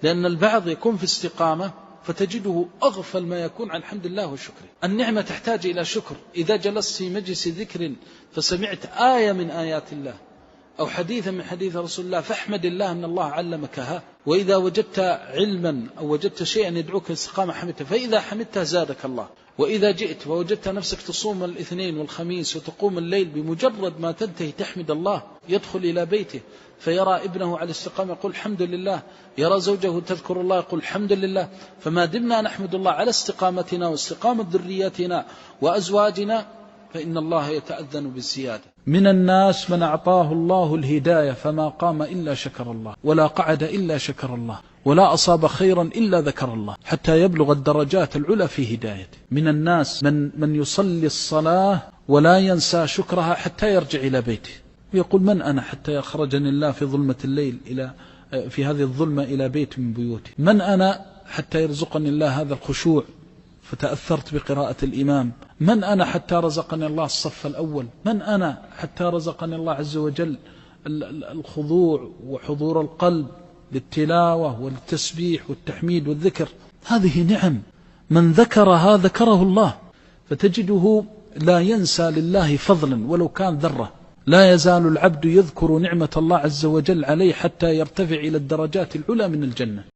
لأن البعض يكون في استقامة فتجده أغفل ما يكون عن حمد الله وشكره. النعمة تحتاج إلى شكر. إذا جلست في مجلس ذكر فسمعت آية من آيات الله أو حديثا من حديث رسول الله فاحمد الله أن الله علمكها. وإذا وجدت علما أو وجدت شيئا يدعوك الاستقامة حمدته، فإذا حمدته زادك الله. وإذا جئت ووجدت نفسك تصوم الاثنين والخميس وتقوم الليل، بمجرد ما تنتهي تحمد الله يدخل إلى بيته فيرى ابنه على الاستقامة يقول الحمد لله، يرى زوجه تذكر الله يقول الحمد لله. فما دمنا نحمد الله على استقامتنا واستقامة ذرياتنا وأزواجنا فإن الله يتأذن بالزيادة. من الناس من أعطاه الله الهداية فما قام إلا شكر الله، ولا قعد إلا شكر الله، ولا أصاب خيرا إلا ذكر الله، حتى يبلغ الدرجات العلى في هدايته. من الناس من يصلي الصلاة ولا ينسى شكرها حتى يرجع إلى بيته، يقول من أنا حتى يخرجني الله في ظلمة الليل في هذه الظلمة إلى بيت من بيوته؟ من أنا حتى يرزقني الله هذا الخشوع فتأثرت بقراءة الإمام؟ من أنا حتى رزقني الله الصف الأول؟ من أنا حتى رزقني الله عز وجل الخضوع وحضور القلب للتلاوة والتسبيح والتحميد والذكر؟ هذه نعم، من ذكرها ذكره الله. فتجده لا ينسى لله فضلا ولو كان ذرة. لا يزال العبد يذكر نعمة الله عز وجل عليه حتى يرتفع إلى الدرجات العلى من الجنة.